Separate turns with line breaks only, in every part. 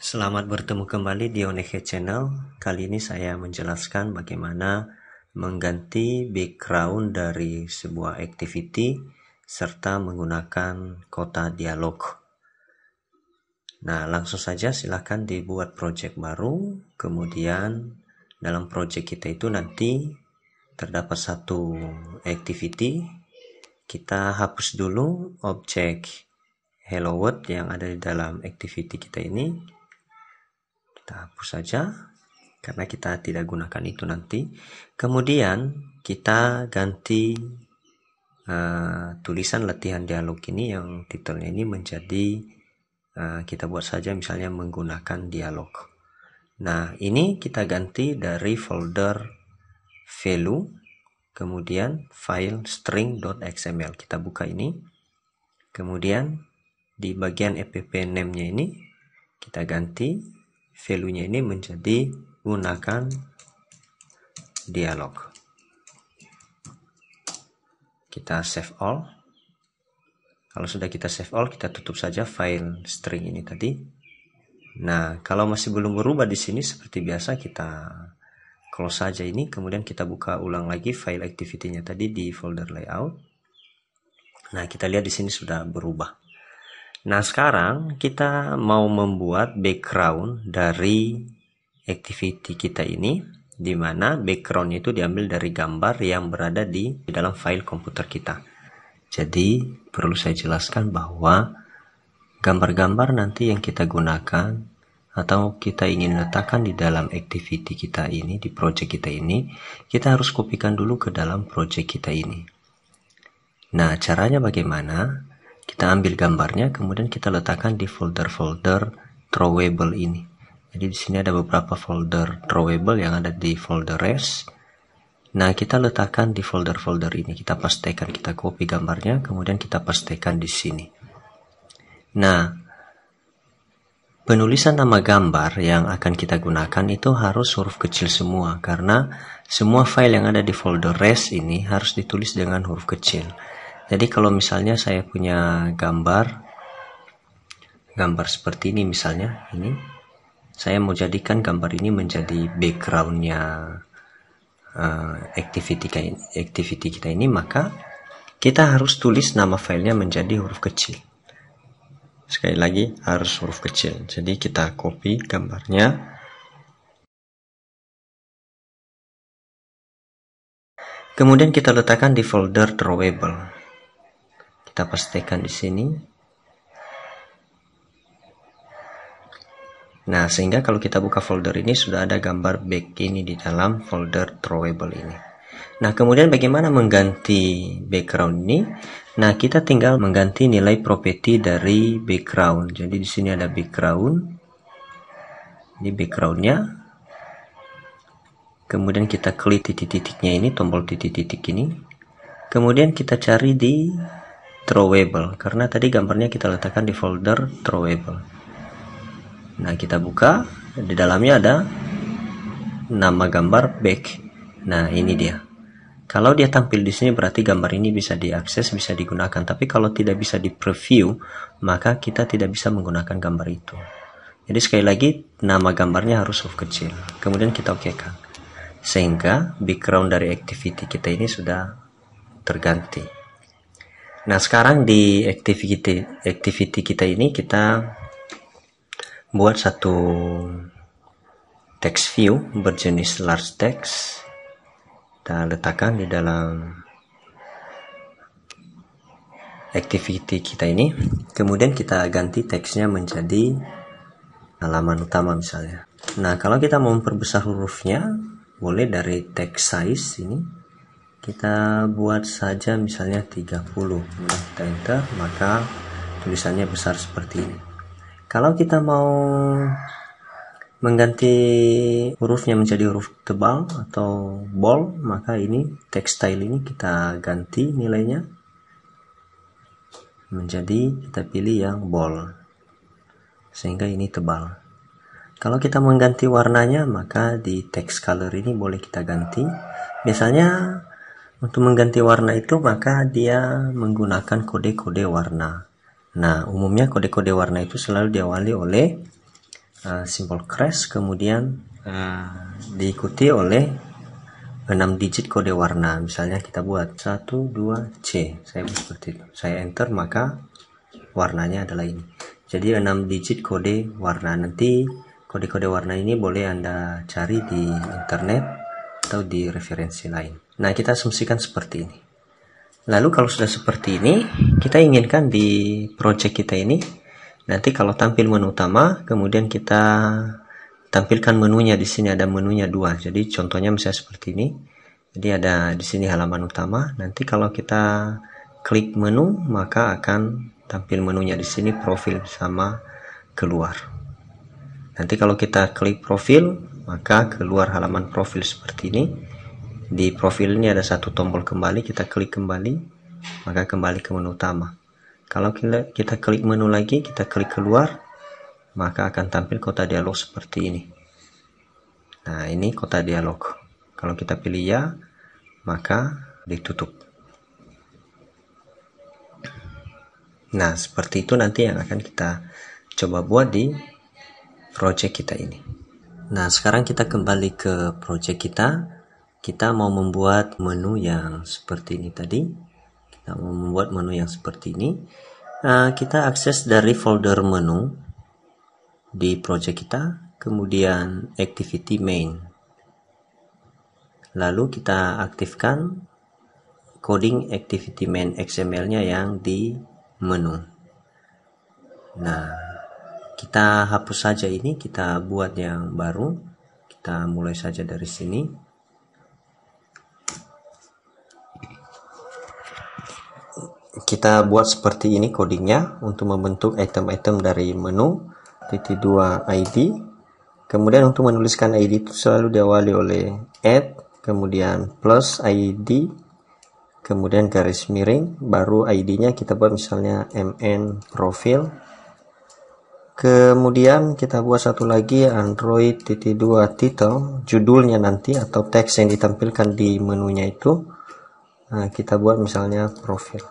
Selamat bertemu kembali di Oneke Channel. Kali ini saya menjelaskan bagaimana mengganti background dari sebuah activity serta menggunakan kotak dialog. Nah, langsung saja silahkan dibuat project baru. Kemudian dalam project kita itu nanti terdapat satu activity. Kita hapus dulu objek Hello World yang ada di dalam activity kita ini. Kita hapus saja karena kita tidak gunakan itu nanti. Kemudian kita ganti tulisan latihan dialog ini yang titelnya ini menjadi kita buat saja misalnya menggunakan dialog. Nah, ini kita ganti dari folder value, kemudian file string.xml. Kita buka ini. Kemudian di bagian app name-nya ini kita ganti value-nya ini menjadi gunakan dialog. Kita save all. Kalau sudah kita save all, kita tutup saja file string ini tadi. Nah, kalau masih belum berubah di sini seperti biasa kita close saja ini, kemudian kita buka ulang lagi file activity-nya tadi di folder layout. Nah, kita lihat di sini sudah berubah. Nah, sekarang kita mau membuat background dari activity kita ini, di mana background itu diambil dari gambar yang berada di dalam file komputer kita. Jadi, perlu saya jelaskan bahwa gambar-gambar nanti yang kita gunakan atau kita ingin letakkan di dalam activity kita ini, di project kita ini, kita harus kopikan dulu ke dalam project kita ini. Nah, caranya bagaimana? Kita ambil gambarnya, kemudian kita letakkan di folder-folder drawable ini. Jadi di sini ada beberapa folder drawable yang ada di folder res. Nah, kita letakkan di folder-folder ini. Kita pastekan, kita copy gambarnya, kemudian kita pastekan di sini. Nah, penulisan nama gambar yang akan kita gunakan itu harus huruf kecil semua, karena semua file yang ada di folder res ini harus ditulis dengan huruf kecil. Jadi kalau misalnya saya punya gambar seperti ini misalnya, ini saya mau jadikan gambar ini menjadi backgroundnya activity kita ini, maka kita harus tulis nama filenya menjadi huruf kecil. Sekali lagi harus huruf kecil. Jadi kita copy gambarnya. Kemudian kita letakkan di folder drawable. Kita pastekan di sini. Nah, sehingga kalau kita buka folder ini sudah ada gambar back ini di dalam folder drawable ini. Nah, kemudian bagaimana mengganti background ini? Nah, kita tinggal mengganti nilai property dari background. Jadi di sini ada background. Ini backgroundnya. Kemudian kita klik titik-titiknya ini, tombol titik-titik ini. Kemudian kita cari di drawable, karena tadi gambarnya kita letakkan di folder drawable. Nah, kita buka, di dalamnya ada nama gambar back. Nah, ini dia. Kalau dia tampil di sini berarti gambar ini bisa diakses, bisa digunakan. Tapi kalau tidak bisa di preview, maka kita tidak bisa menggunakan gambar itu. Jadi sekali lagi nama gambarnya harus huruf kecil. Kemudian kita okekan. Sehingga background dari activity kita ini sudah terganti. Nah, sekarang di activity kita ini kita buat satu text view berjenis large text. Kita letakkan di dalam activity kita ini. Kemudian kita ganti teksnya menjadi halaman utama misalnya. Nah, kalau kita mau memperbesar hurufnya, boleh dari text size ini. Kita buat saja misalnya 30. Nah, kita enter, maka tulisannya besar seperti ini. Kalau kita mau mengganti hurufnya menjadi huruf tebal atau bold, maka ini text style ini kita ganti nilainya menjadi, kita pilih yang bold sehingga ini tebal. Kalau kita mengganti warnanya, maka di text color ini boleh kita ganti. Biasanya untuk mengganti warna itu maka dia menggunakan kode-kode warna. Nah, umumnya kode-kode warna itu selalu diawali oleh simbol crash, kemudian diikuti oleh 6 digit kode warna. Misalnya kita buat 12C, saya buat seperti itu, saya enter, maka warnanya adalah ini. Jadi 6 digit kode warna. Nanti kode-kode warna ini boleh Anda cari di internet atau di referensi lain. Nah, kita asumsikan seperti ini. Lalu kalau sudah seperti ini, kita inginkan di project kita ini nanti kalau tampil menu utama, kemudian kita tampilkan menunya. Di sini ada menunya 2. Jadi contohnya misalnya seperti ini. Jadi ada di sini halaman utama. Nanti kalau kita klik menu, maka akan tampil menunya di sini, profil sama keluar. Nanti kalau kita klik profil, maka keluar halaman profil seperti ini. Di profil ini ada satu tombol kembali, kita klik kembali, maka kembali ke menu utama. Kalau kita klik menu lagi, kita klik keluar, maka akan tampil kotak dialog seperti ini. Nah, ini kotak dialog. Kalau kita pilih ya, maka ditutup. Nah, seperti itu nanti yang akan kita coba buat di project kita ini. Nah, sekarang kita kembali ke project kita. Kita mau membuat menu yang seperti ini tadi. Kita mau membuat menu yang seperti ini. Kita akses dari folder menu di project kita, kemudian activity main. Lalu kita aktifkan coding activity main XML-nya yang di menu. Nah, kita hapus saja ini, kita buat yang baru. Kita mulai saja dari sini. Kita buat seperti ini codingnya untuk membentuk item-item dari menu. Titik 2 ID. Kemudian untuk menuliskan ID itu selalu diawali oleh add, kemudian plus ID, kemudian garis miring, baru ID-nya kita buat misalnya MN profil. Kemudian kita buat satu lagi Android titik 2 title, judulnya nanti atau teks yang ditampilkan di menunya itu. Kita buat misalnya profil.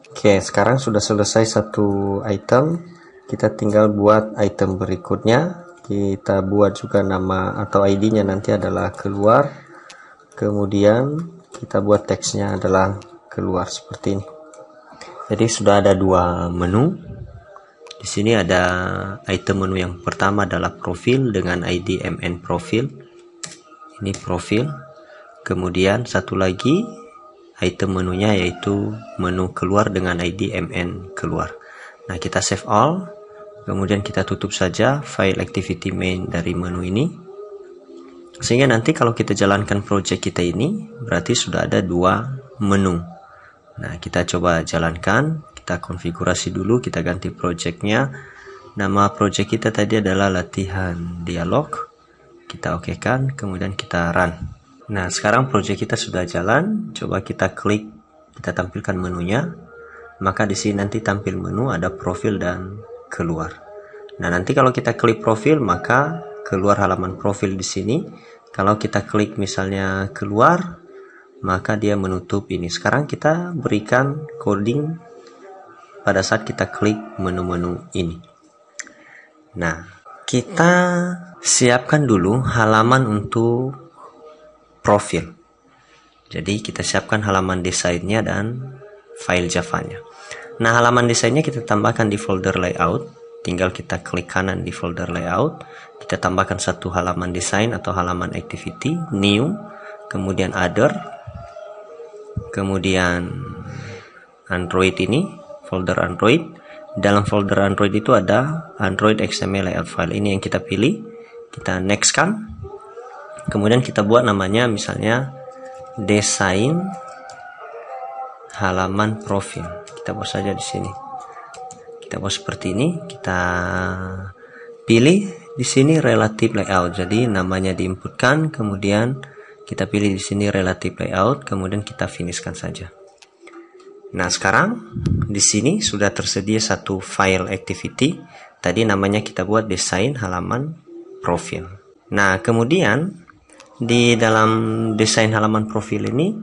Oke, sekarang sudah selesai satu item. Kita tinggal buat item berikutnya. Kita buat juga nama atau ID-nya nanti adalah keluar. Kemudian kita buat teksnya adalah keluar seperti ini. Jadi sudah ada 2 menu. Di sini ada item menu yang pertama adalah profil dengan ID MN profil. Ini profil. Kemudian satu lagi item menunya yaitu menu keluar dengan ID MN keluar. Nah, kita save all. Kemudian kita tutup saja file activity main dari menu ini. Sehingga nanti kalau kita jalankan project kita ini, berarti sudah ada 2 menu. Nah, kita coba jalankan. Kita konfigurasi dulu, kita ganti projectnya. Nama project kita tadi adalah latihan dialog. Kita oke kan, kemudian kita run. Nah, sekarang project kita sudah jalan. Coba kita klik, kita tampilkan menunya. Maka di sini nanti tampil menu, ada profil dan keluar. Nah, nanti kalau kita klik profil, maka keluar halaman profil di sini. Kalau kita klik misalnya keluar, maka dia menutup ini. Sekarang kita berikan coding pada saat kita klik menu-menu ini. Nah, kita siapkan dulu halaman untuk profil. Jadi kita siapkan halaman desainnya dan file Java-nya. Nah, halaman desainnya kita tambahkan di folder layout. Tinggal kita klik kanan di folder layout. Kita tambahkan satu halaman desain atau halaman activity, new, kemudian other, kemudian Android ini, folder Android. Dalam folder Android itu ada Android XML layout file. Ini yang kita pilih. Kita next kan. Kemudian kita buat namanya misalnya desain halaman profil. Kita buat saja di sini. Kita buat seperti ini. Kita pilih di sini relative layout. Jadi namanya diinputkan, kemudian kita pilih di sini relative layout, kemudian kita finishkan saja. Nah, sekarang di sini sudah tersedia satu file activity. Tadi namanya kita buat desain halaman profil. Nah, kemudian di dalam desain halaman profil ini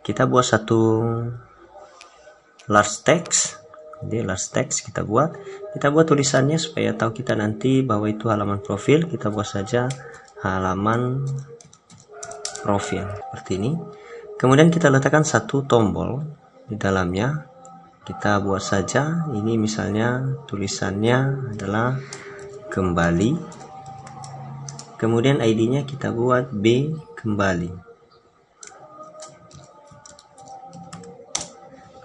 kita buat satu large text. Jadi last text kita buat tulisannya supaya tahu kita nanti bahwa itu halaman profil. Kita buat saja halaman profil seperti ini. Kemudian kita letakkan satu tombol di dalamnya. Kita buat saja ini, misalnya tulisannya adalah kembali. Kemudian ID-nya kita buat B kembali.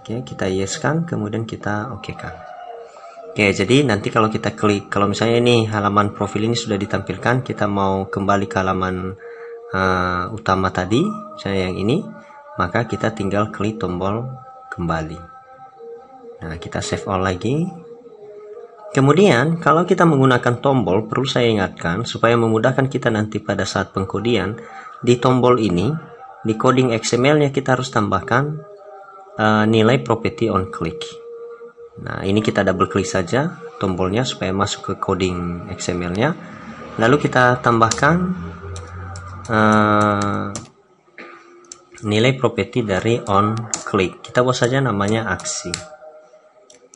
Oke, kita yes-kan, kemudian kita oke-kan. Oke, jadi nanti kalau kita klik, kalau misalnya ini halaman profil ini sudah ditampilkan, kita mau kembali ke halaman utama tadi, misalnya yang ini, maka kita tinggal klik tombol kembali. Nah, kita save all lagi. Kemudian, kalau kita menggunakan tombol, perlu saya ingatkan, supaya memudahkan kita nanti pada saat pengkodian, di tombol ini, di coding XML-nya kita harus tambahkan nilai property on click. Nah, ini kita double klik saja tombolnya supaya masuk ke coding XML-nya. Lalu kita tambahkan nilai property dari on click. Kita buat saja namanya aksi.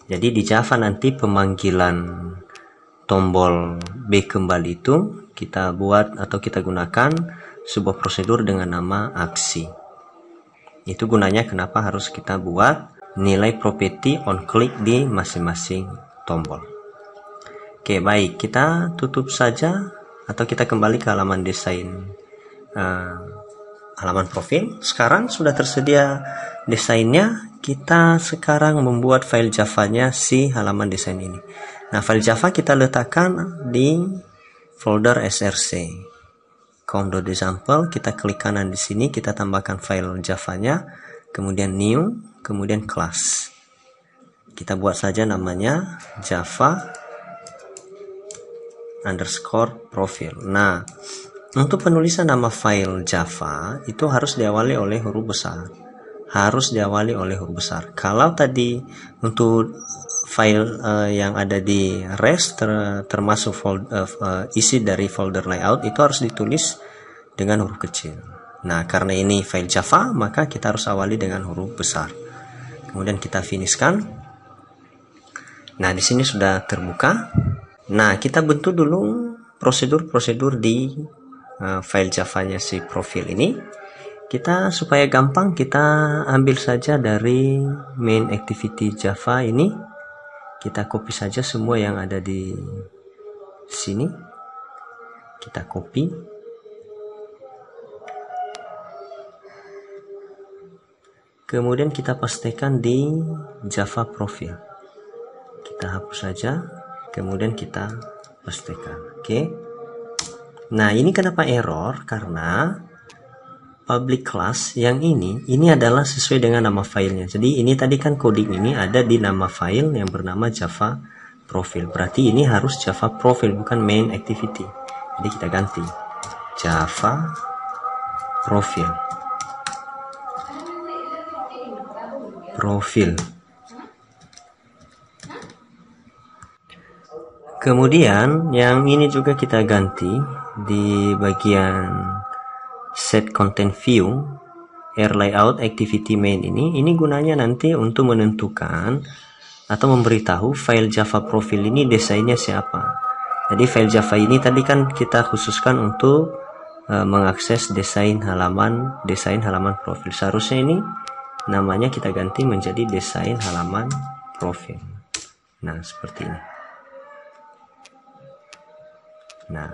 Jadi di Java nanti pemanggilan tombol B kembali itu kita buat atau kita gunakan sebuah prosedur dengan nama aksi. Itu gunanya kenapa harus kita buat nilai property on click di masing-masing tombol. Oke, baik, kita tutup saja atau kita kembali ke halaman desain halaman profil. Sekarang sudah tersedia desainnya. Kita sekarang membuat file Java-nya si halaman desain ini. Nah, file Java kita letakkan di folder src. com.example, kita klik kanan di sini, kita tambahkan file Java-nya, kemudian new, kemudian class. Kita buat saja namanya Java underscore profil. Nah, untuk penulisan nama file Java itu harus diawali oleh huruf besar. Kalau tadi untuk file yang ada di REST termasuk isi dari folder layout itu harus ditulis dengan huruf kecil. Nah, karena ini file Java, maka kita harus awali dengan huruf besar. Kemudian kita finishkan. Nah, di sini sudah terbuka. Nah, kita bentuk dulu prosedur-prosedur di file Java-nya si profil ini. Kita supaya gampang, kita ambil saja dari main activity Java ini. Kita copy saja semua yang ada di sini. Kita copy. Kemudian kita pastikan di Java profil. Kita hapus saja. Kemudian kita pastikan. Oke. Nah, ini kenapa error? Karena public class yang ini adalah sesuai dengan nama filenya. Jadi ini tadi kan coding ini ada di nama file yang bernama Java profil. Berarti ini harus Java profil, bukan main activity. Jadi kita ganti Java profil. Kemudian yang ini juga kita ganti di bagian set content view air layout activity main ini gunanya nanti untuk menentukan atau memberitahu file Java profil ini desainnya siapa. Jadi file Java ini tadi kan kita khususkan untuk mengakses desain halaman profil. Seharusnya ini namanya kita ganti menjadi desain halaman profil. Nah, seperti ini. Nah,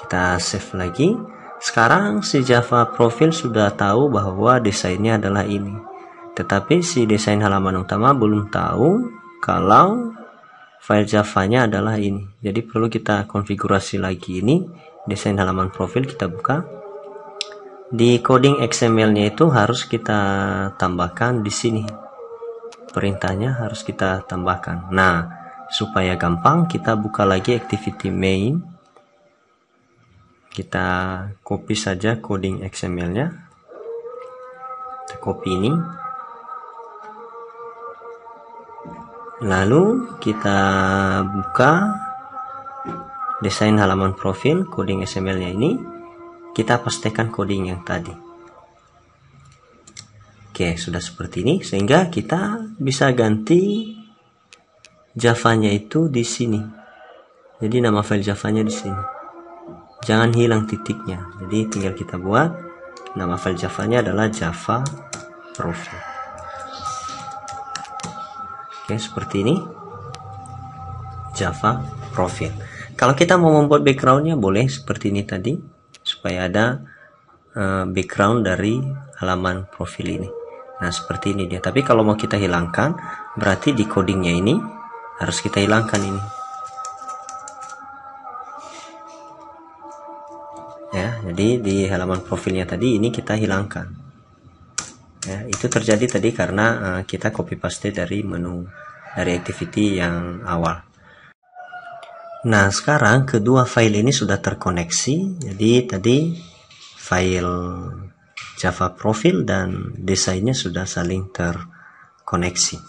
kita save lagi. Sekarang si Java profil sudah tahu bahwa desainnya adalah ini. Tetapi si desain halaman utama belum tahu kalau file Java-nya adalah ini. Jadi perlu kita konfigurasi lagi ini. Desain halaman profil kita buka. Di coding XML-nya itu harus kita tambahkan di sini. Perintahnya harus kita tambahkan. Nah, supaya gampang kita buka lagi activity main. Kita copy saja coding XML-nya. Kita copy ini. Lalu kita buka desain halaman profil, coding XML-nya ini. Kita pastikan coding yang tadi. Oke, sudah seperti ini. Sehingga kita bisa ganti Javanya itu di sini. Jadi nama file Javanya di sini. Jangan hilang titiknya. Jadi tinggal kita buat nama file Javanya adalah Java Profile. Oke, seperti ini. Java Profile. Kalau kita mau membuat backgroundnya boleh seperti ini tadi, supaya ada background dari halaman profil ini. Nah, seperti ini dia. Tapi kalau mau kita hilangkan, berarti di codingnya ini harus kita hilangkan ini. Ya, jadi di halaman profilnya tadi ini kita hilangkan. Ya, itu terjadi tadi karena kita copy paste dari menu dari activity yang awal. Nah, sekarang kedua file ini sudah terkoneksi. Jadi tadi file Java Profile dan desainnya sudah saling terkoneksi.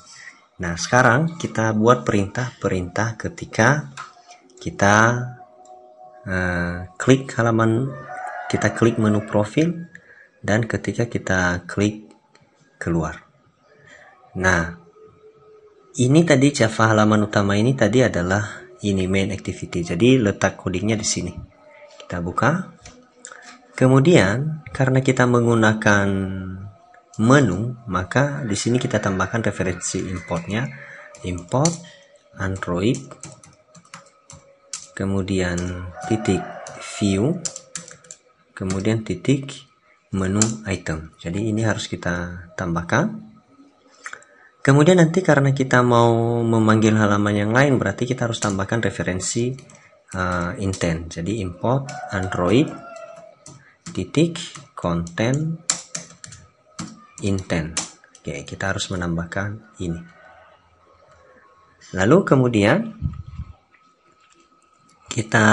Nah, sekarang kita buat perintah-perintah ketika kita klik halaman, kita klik menu profil, dan ketika kita klik keluar. Nah, ini tadi Java halaman utama ini tadi adalah ini main activity. Jadi letak codingnya di sini. Kita buka. Kemudian karena kita menggunakan menu, maka di sini kita tambahkan referensi importnya, import Android, kemudian titik view, kemudian titik menu item. Jadi ini harus kita tambahkan. Kemudian nanti karena kita mau memanggil halaman yang lain, berarti kita harus tambahkan referensi intent. Jadi import Android titik content intent. Oke, kita harus menambahkan ini. Lalu kemudian kita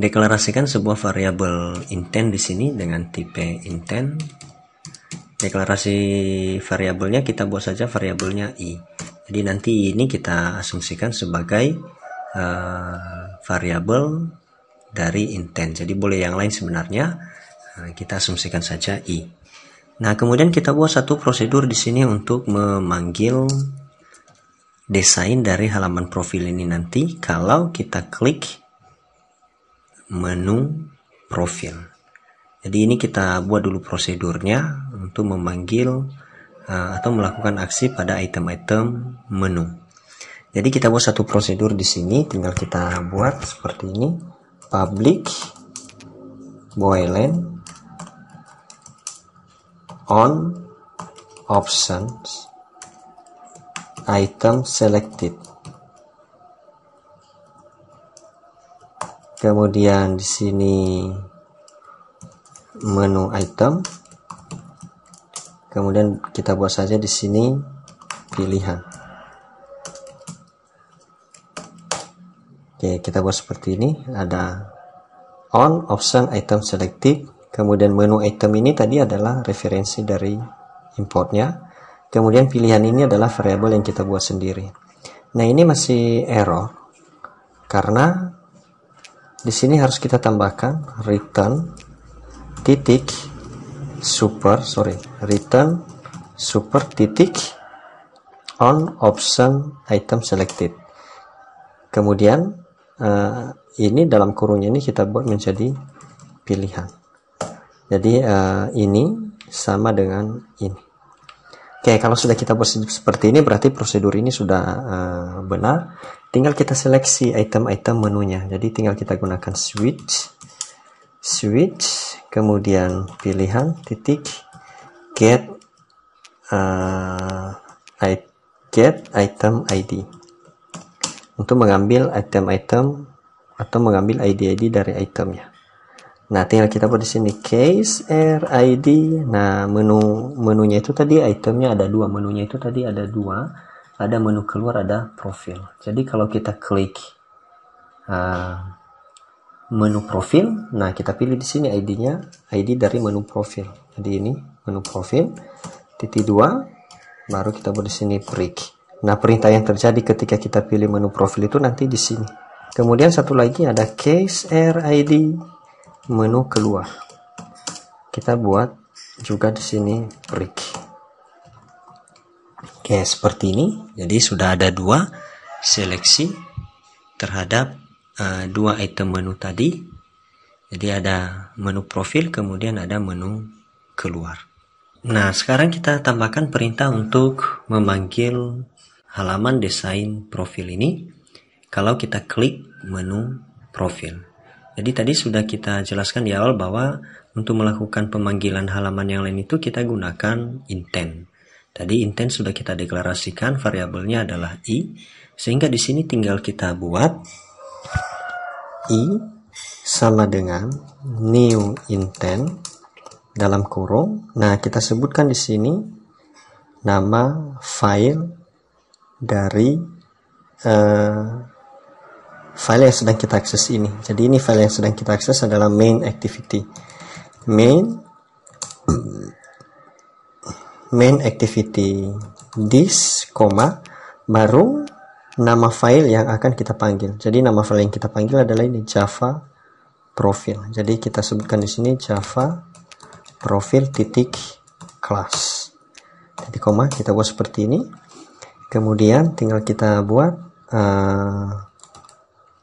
deklarasikan sebuah variabel intent di sini dengan tipe intent. Deklarasi variabelnya kita buat saja variabelnya i. Jadi nanti ini kita asumsikan sebagai variabel dari intent. Jadi boleh yang lain sebenarnya, kita asumsikan saja i. Nah, kemudian kita buat satu prosedur di sini untuk memanggil desain dari halaman profil ini nanti kalau kita klik menu profil. Jadi ini kita buat dulu prosedurnya untuk memanggil atau melakukan aksi pada item-item menu. Jadi kita buat satu prosedur di sini, tinggal kita buat seperti ini. Public boolean on options item selected. Kemudian di sini menu item. Kemudian kita buat saja di sini pilihan. Oke, kita buat seperti ini. Ada on option item selected. Kemudian menu item ini tadi adalah referensi dari importnya. Kemudian pilihan ini adalah variabel yang kita buat sendiri. Nah, ini masih error karena di sini harus kita tambahkan return titik return super titik on option item selected. Kemudian ini dalam kurungnya ini kita buat menjadi pilihan. Jadi ini sama dengan ini. Oke, kalau sudah kita buat seperti ini berarti prosedur ini sudah benar. Tinggal kita seleksi item-item menunya. Jadi tinggal kita gunakan switch, kemudian pilihan titik get item ID untuk mengambil item-item atau mengambil ID dari itemnya. Nah, tinggal kita buat di sini case RID. Nah, menunya itu tadi itemnya ada dua, menunya itu tadi ada dua, ada menu keluar, ada profil. Jadi kalau kita klik menu profil, nah kita pilih di sini ID-nya, ID dari menu profil. Jadi ini menu profil titik 2, baru kita buat di sini break. Nah, perintah yang terjadi ketika kita pilih menu profil itu nanti di sini. Kemudian satu lagi ada case RID menu keluar. Kita buat juga di sini break. Oke, seperti ini. Jadi sudah ada dua seleksi terhadap dua item menu tadi. Jadi ada menu profil, kemudian ada menu keluar. Nah, sekarang kita tambahkan perintah untuk memanggil halaman desain profil ini. Kalau kita klik menu profil. Jadi tadi sudah kita jelaskan di awal bahwa untuk melakukan pemanggilan halaman yang lain itu kita gunakan intent. Tadi intent sudah kita deklarasikan, variabelnya adalah i, sehingga di sini tinggal kita buat i sama dengan new intent dalam kurung. Nah, kita sebutkan di sini nama file dari file yang sedang kita akses ini. Jadi ini file yang sedang kita akses adalah main activity. Main activity this, baru nama file yang akan kita panggil. Jadi nama file yang kita panggil adalah ini, Java profile. Jadi kita sebutkan di sini Java profile titik class. Jadi koma kita buat seperti ini. Kemudian tinggal kita buat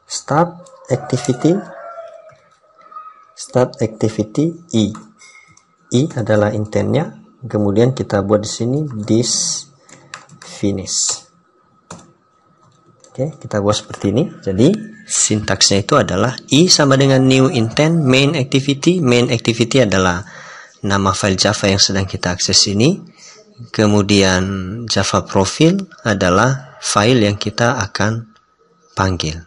start activity i. I adalah intentnya. Kemudian kita buat di sini this finish. Oke, kita buat seperti ini. Jadi sintaksnya itu adalah i sama dengan new intent main activity. Main activity adalah nama file Java yang sedang kita akses ini. Kemudian Java profile adalah file yang kita akan panggil.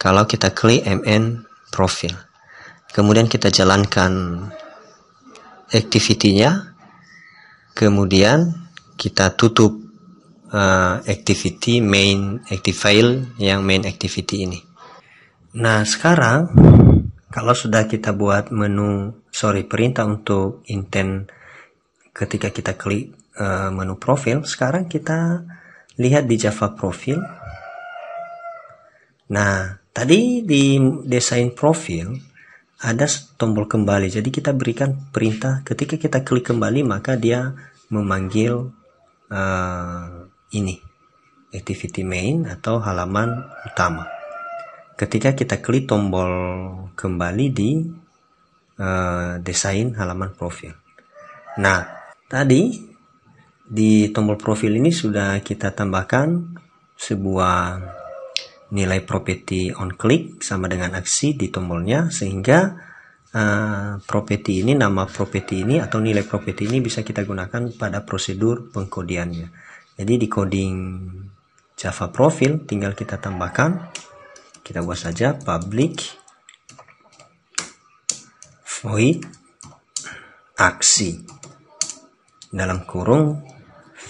Kalau kita klik mn profile, kemudian kita jalankan activity-nya, kemudian kita tutup activity main active file yang main activity ini. Nah, sekarang kalau sudah kita buat perintah untuk intent ketika kita klik menu profil, sekarang kita lihat di Java profil. Nah, tadi di desain profil ada tombol kembali. Jadi kita berikan perintah ketika kita klik kembali maka dia memanggil ini activity main atau halaman utama. Ketika kita klik tombol kembali di desain halaman profil. Nah, tadi di tombol profil ini sudah kita tambahkan sebuah nilai property on click sama dengan aksi di tombolnya, sehingga property ini, nama property ini atau nilai property ini bisa kita gunakan pada prosedur pengkodiannya. Jadi di coding Java profil tinggal kita tambahkan, kita buat saja public void aksi dalam kurung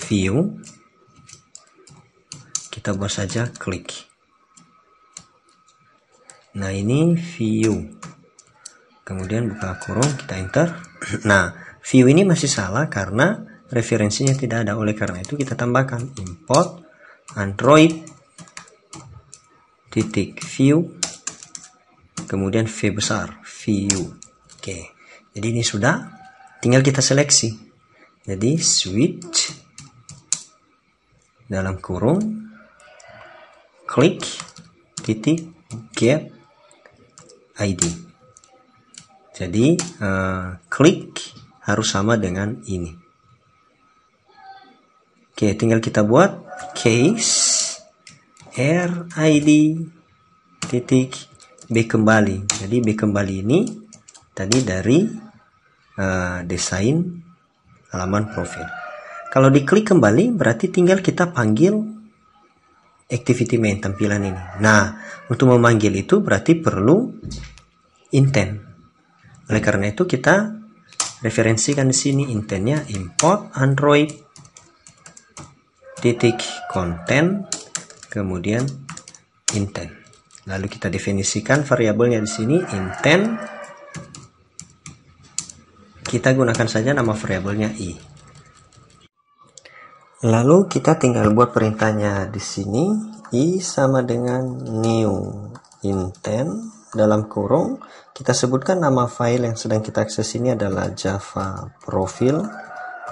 view, kita buat saja klik. Nah, ini view, kemudian buka kurung, kita enter. Nah, view ini masih salah karena referensinya tidak ada. Oleh karena itu kita tambahkan import android titik view, kemudian v besar view. Oke, jadi ini sudah, tinggal kita seleksi. Jadi switch dalam kurung klik titik get ID. Jadi klik harus sama dengan ini. Oke, tinggal kita buat case RID titik B kembali. Jadi B kembali ini tadi dari desain halaman profil. Kalau diklik kembali berarti tinggal kita panggil activity main tampilan ini. Nah, untuk memanggil itu berarti perlu intent. Oleh karena itu kita referensikan di sini intentnya import android titik content kemudian intent. Lalu kita definisikan variabelnya di sini intent. Kita gunakan saja nama variabelnya i. Lalu kita tinggal buat perintahnya di sini, i sama dengan new intent dalam kurung, kita sebutkan nama file yang sedang kita akses ini adalah Java profile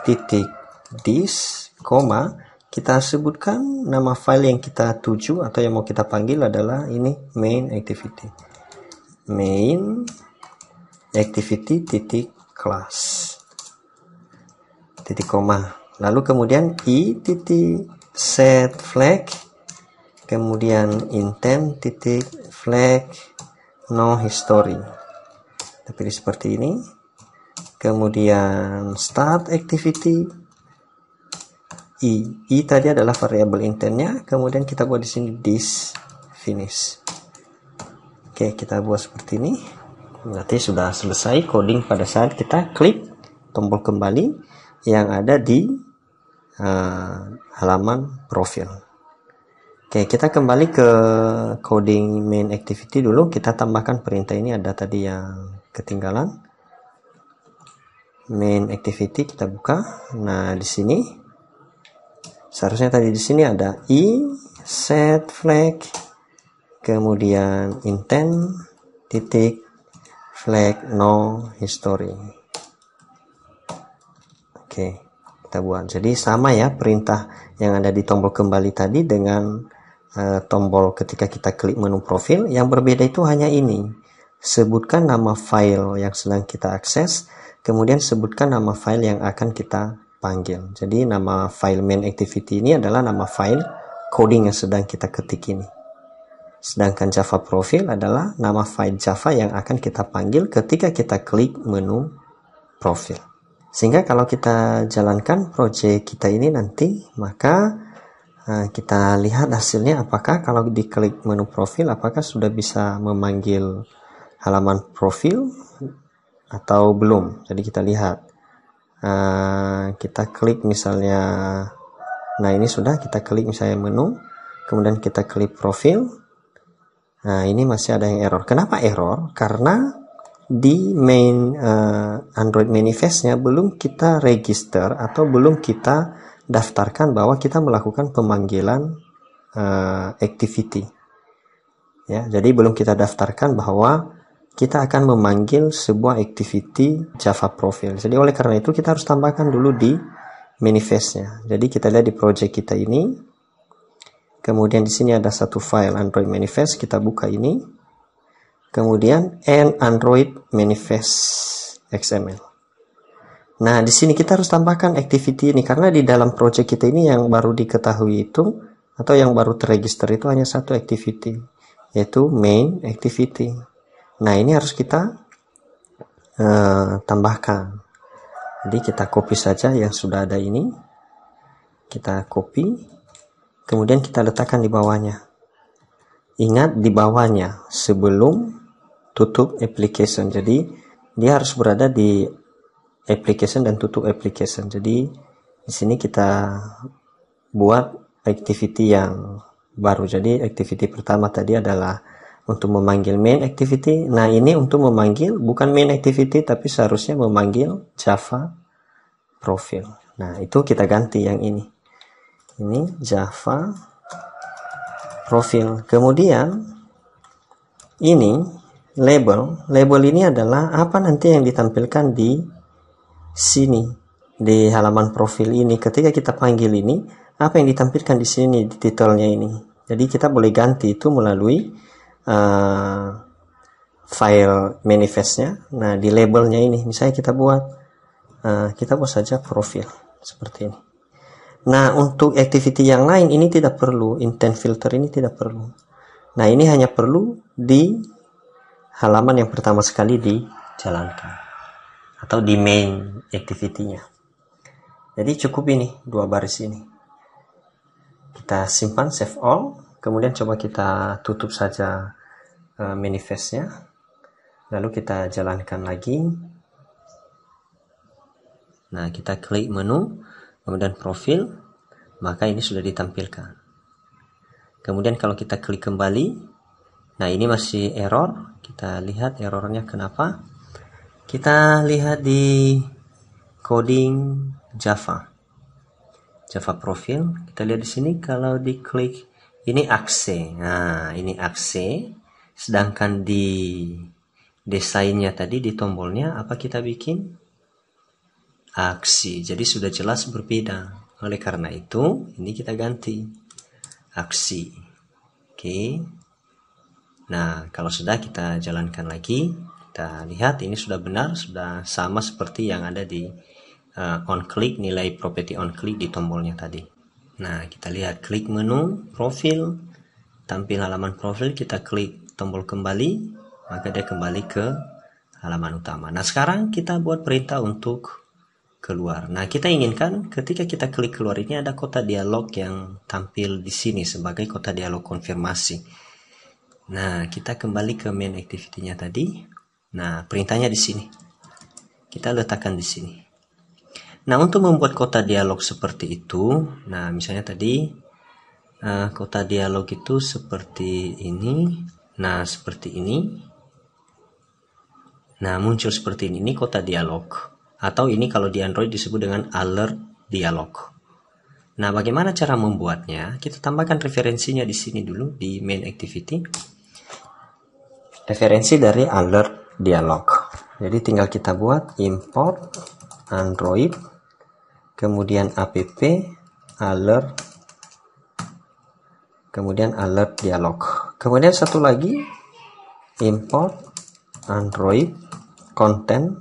titik this, koma, kita sebutkan nama file yang kita tuju atau yang mau kita panggil adalah ini main activity. Main activity titik class. Titik koma. Lalu kemudian i titik set flag. Kemudian intent titik flag no history. Kita pilih seperti ini. Kemudian start activity. I tadi adalah variabel intentnya, kemudian kita buat di sini this finish. Oke, kita buat seperti ini. Berarti sudah selesai coding pada saat kita klik tombol kembali yang ada di halaman profil. Oke, kita kembali ke coding main activity dulu. Kita tambahkan perintah ini, ada tadi yang ketinggalan. Main activity kita buka. Nah, di sini seharusnya tadi di sini ada i set flag, kemudian intent titik flag no history. Oke, kita buat. Jadi sama ya perintah yang ada di tombol kembali tadi dengan tombol ketika kita klik menu profil. Yang berbeda itu hanya ini. Sebutkan nama file yang sedang kita akses, kemudian sebutkan nama file yang akan kita panggil. Jadi nama file main activity ini adalah nama file coding yang sedang kita ketik ini. Sedangkan Java profil adalah nama file Java yang akan kita panggil ketika kita klik menu profil. Sehingga kalau kita jalankan project kita ini nanti, maka kita lihat hasilnya apakah kalau diklik menu profil apakah sudah bisa memanggil halaman profil atau belum. Jadi kita lihat. Kita klik misalnya, nah ini sudah kita klik misalnya menu, kemudian kita klik profil. Nah ini masih ada yang error. Kenapa error? Karena di main Android manifestnya belum kita register atau belum kita daftarkan bahwa kita melakukan pemanggilan activity. Ya, jadi belum kita daftarkan bahwa kita akan memanggil sebuah activity Java profil. Jadi oleh karena itu kita harus tambahkan dulu di manifestnya. Jadi kita lihat di project kita ini. Kemudian di sini ada satu file Android manifest, kita buka ini. Kemudian Android manifest XML. Nah, di sini kita harus tambahkan activity ini karena di dalam project kita ini yang baru diketahui itu atau yang baru terregister itu hanya satu activity, yaitu main activity. Nah, ini harus kita tambahkan. Jadi kita copy saja yang sudah ada ini. Kita copy. Kemudian kita letakkan di bawahnya. Ingat di bawahnya sebelum tutup application. Jadi dia harus berada di application dan tutup application. Jadi di sini kita buat activity yang baru. Jadi activity pertama tadi adalah untuk memanggil main activity. Nah, ini untuk memanggil bukan main activity tapi seharusnya memanggil Java profil. Nah, itu kita ganti yang ini. Ini Java profil. Kemudian ini label. Label ini adalah apa nanti yang ditampilkan di sini di halaman profil ini. Ketika kita panggil ini, apa yang ditampilkan di sini di titelnya ini. Jadi kita boleh ganti itu melalui file manifestnya. Nah, di labelnya ini misalnya kita buat saja profil seperti ini. Nah, untuk activity yang lain ini tidak perlu, intent filter ini tidak perlu. Nah, ini hanya perlu di halaman yang pertama sekali dijalankan atau di main activity-nya. Jadi cukup ini dua baris ini. Kita simpan, save all. Kemudian coba kita tutup saja manifestnya. Lalu kita jalankan lagi. Nah, kita klik menu, kemudian profil, maka ini sudah ditampilkan. Kemudian kalau kita klik kembali, nah ini masih error. Kita lihat errornya kenapa. Kita lihat di coding Java profil. Kita lihat di sini kalau diklik ini akse. Nah, ini akse. Sedangkan di desainnya tadi di tombolnya apa kita bikin? Aksi. Jadi sudah jelas berbeda. Oleh karena itu, ini kita ganti aksi. Oke. Nah, kalau sudah kita jalankan lagi, kita lihat ini sudah benar, sudah sama seperti yang ada di on click, nilai properti on click di tombolnya tadi. Nah, kita lihat klik menu profil, tampil halaman profil, kita klik tombol kembali, maka dia kembali ke halaman utama. Nah, sekarang kita buat perintah untuk keluar. Nah, kita inginkan ketika kita klik keluar ini ada kotak dialog yang tampil di sini sebagai kotak dialog konfirmasi. Nah, kita kembali ke main activity-nya tadi. Nah, perintahnya di sini. Kita letakkan di sini. Nah, untuk membuat kotak dialog seperti itu, nah misalnya tadi kotak dialog itu seperti ini. Nah, seperti ini. Nah, muncul seperti ini kotak dialog. Atau ini kalau di Android disebut dengan alert dialog. Nah, bagaimana cara membuatnya? Kita tambahkan referensinya di sini dulu di main activity. Referensi dari alert dialog. Jadi tinggal kita buat import Android, kemudian app alert, kemudian alert dialog. Kemudian satu lagi import Android content,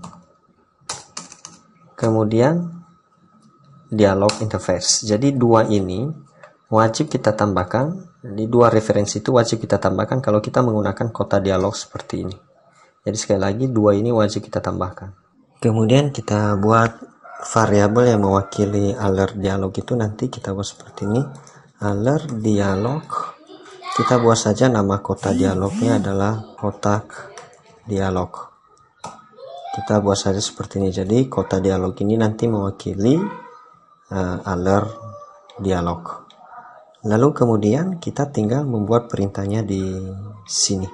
kemudian dialog interface. Jadi dua ini wajib kita tambahkan. Jadi dua referensi itu wajib kita tambahkan kalau kita menggunakan kotak dialog seperti ini. Jadi sekali lagi dua ini wajib kita tambahkan. Kemudian kita buat variabel yang mewakili alert dialog itu nanti kita buat seperti ini. Alert dialog. Kita buat saja nama kotak dialognya adalah kotak dialog. Kita buat saja seperti ini. Jadi kotak dialog ini nanti mewakili alert dialog. Lalu kemudian kita tinggal membuat perintahnya di sini,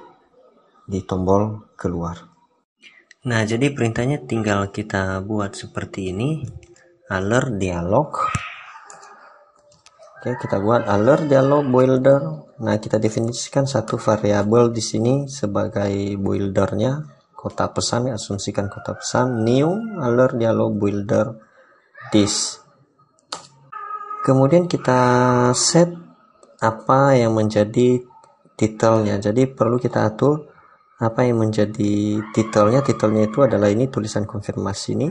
di tombol keluar. Nah, jadi perintahnya tinggal kita buat seperti ini, alert dialog. Oke, kita buat alert dialog builder. Nah, kita definisikan satu variabel di sini sebagai buildernya. Kotak pesan, asumsikan kotak pesan new alert dialog builder this. Kemudian kita set apa yang menjadi titelnya. Jadi perlu kita atur apa yang menjadi titelnya. Titelnya itu adalah ini tulisan konfirmasi ini.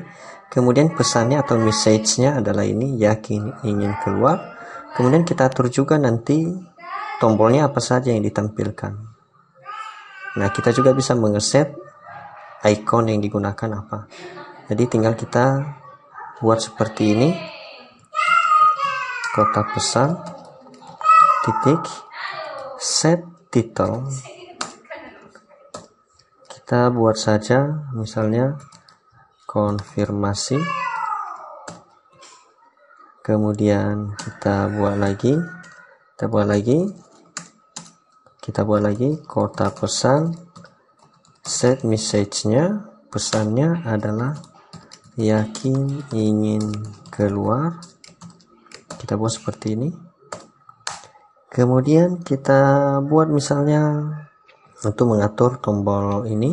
Kemudian pesannya atau message-nya adalah ini yakin ingin keluar. Kemudian kita atur juga nanti tombolnya apa saja yang ditampilkan. Nah, kita juga bisa mengeset icon yang digunakan apa. Jadi tinggal kita buat seperti ini, kotak pesan titik set title. Kita buat saja misalnya konfirmasi, kemudian kita buat lagi kotak pesan. Set message-nya, pesannya adalah yakin ingin keluar. Kita buat seperti ini. Kemudian kita buat misalnya untuk mengatur tombol ini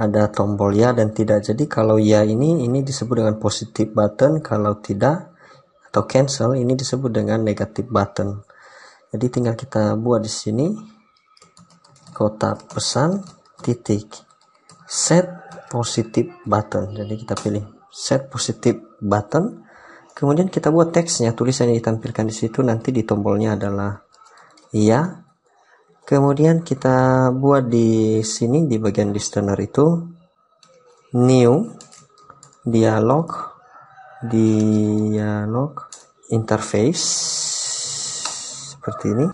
ada tombol ya dan tidak. Jadi kalau ya ini disebut dengan positive button, kalau tidak atau cancel ini disebut dengan negative button. Jadi tinggal kita buat di sini kotak pesan titik set positive button. Jadi kita pilih set positive button. Kemudian kita buat teksnya, tulisan yang ditampilkan di situ nanti di tombolnya adalah iya. Kemudian kita buat di sini di bagian listener itu new dialog interface seperti ini.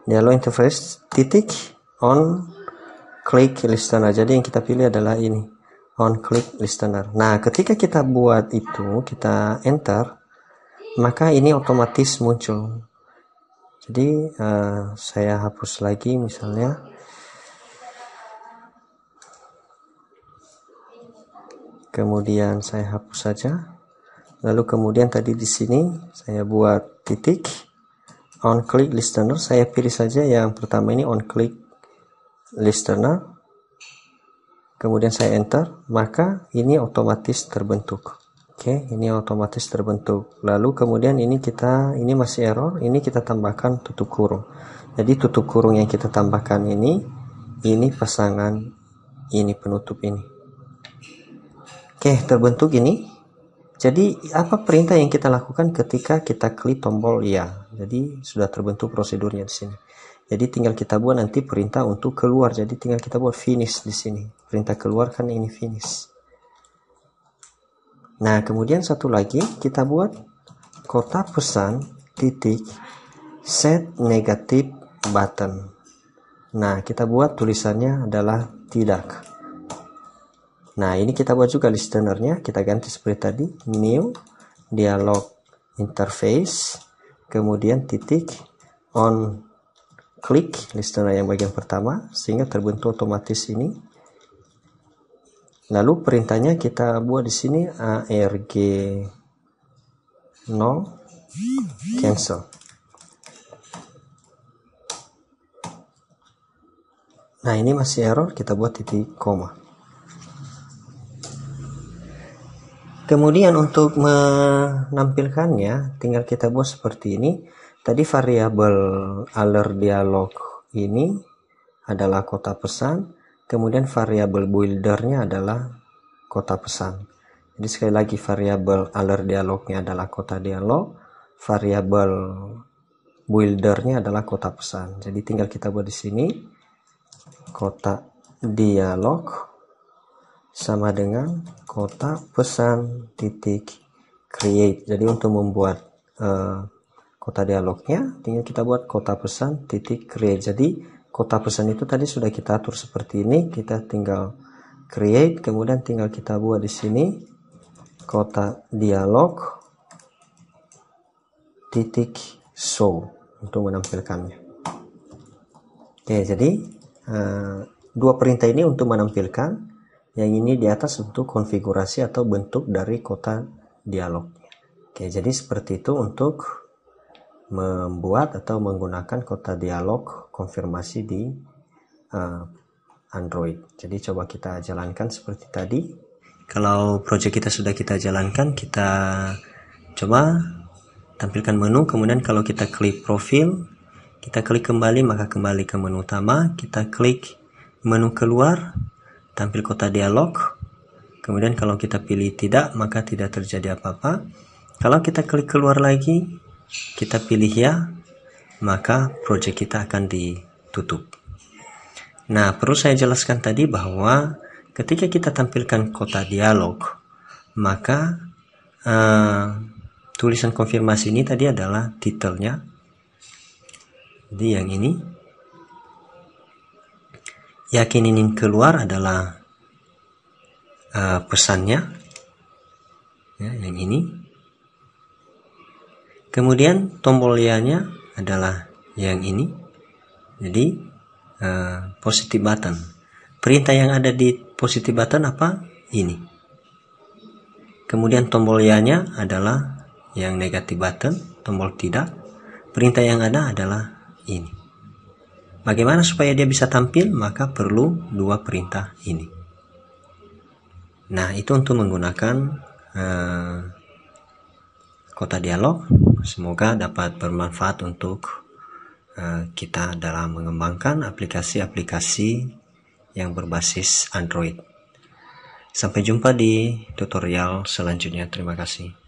Dialog interface titik on click listener. Jadi yang kita pilih adalah ini, on click listener. Nah, ketika kita buat itu, kita enter, maka ini otomatis muncul. Jadi saya hapus lagi misalnya. Kemudian saya hapus saja. Lalu kemudian tadi di sini saya buat titik on click listener. Saya pilih saja yang pertama ini on click listener, kemudian saya enter, maka ini otomatis terbentuk. Oke, ini otomatis terbentuk. Lalu kemudian ini masih error, ini kita tambahkan tutup kurung. Jadi tutup kurung yang kita tambahkan ini pasangan, ini penutup ini. Oke, terbentuk ini. Jadi apa perintah yang kita lakukan ketika kita klik tombol ya? Jadi sudah terbentuk prosedurnya di sini. Jadi tinggal kita buat nanti perintah untuk keluar. Jadi tinggal kita buat finish di sini. Perintah keluar kan ini finish. Nah, kemudian satu lagi kita buat kotak pesan titik set negative button. Nah, kita buat tulisannya adalah tidak. Nah, ini kita buat juga listenernya. Kita ganti seperti tadi, new dialog interface, kemudian titik on klik listener yang bagian pertama sehingga terbentuk otomatis ini. Lalu perintahnya kita buat di sini arg 0 cancel. Nah, ini masih error, kita buat titik koma. Kemudian untuk menampilkannya tinggal kita buat seperti ini. Tadi variabel alert dialog ini adalah kotak pesan. Kemudian variabel buildernya adalah kotak pesan. Jadi sekali lagi variabel alert dialognya adalah kotak dialog, variabel buildernya adalah kotak pesan. Jadi tinggal kita buat di sini kotak dialog sama dengan kotak pesan titik create. Jadi untuk membuat kotak dialognya tinggal kita buat kotak pesan titik create. Jadi kotak pesan itu tadi sudah kita atur seperti ini, kita tinggal create, kemudian tinggal kita buat di sini kotak dialog titik show untuk menampilkannya. Oke, jadi dua perintah ini untuk menampilkan, yang ini di atas untuk konfigurasi atau bentuk dari kotak dialog. Oke, jadi seperti itu untuk membuat atau menggunakan kotak dialog konfirmasi di Android. Jadi coba kita jalankan seperti tadi. Kalau project kita sudah kita jalankan, kita coba tampilkan menu. Kemudian kalau kita klik profil, kita klik kembali, maka kembali ke menu utama. Kita klik menu keluar, tampil kotak dialog. Kemudian kalau kita pilih tidak, maka tidak terjadi apa-apa. Kalau kita klik keluar lagi, kita pilih ya, maka project kita akan ditutup. Nah, perlu saya jelaskan tadi bahwa ketika kita tampilkan kotak dialog, maka tulisan konfirmasi ini tadi adalah titelnya. Jadi yang ini, yakin ingin keluar adalah pesannya, ya, yang ini. Kemudian tombol ya-nya adalah yang ini. Jadi positive button. Perintah yang ada di positive button apa? Ini. Kemudian tombol ya-nya adalah yang negative button, tombol tidak. Perintah yang ada adalah ini. Bagaimana supaya dia bisa tampil? Maka perlu dua perintah ini. Nah, itu untuk menggunakan kotak dialog. Semoga dapat bermanfaat untuk kita dalam mengembangkan aplikasi-aplikasi yang berbasis Android. Sampai jumpa di tutorial selanjutnya. Terima kasih.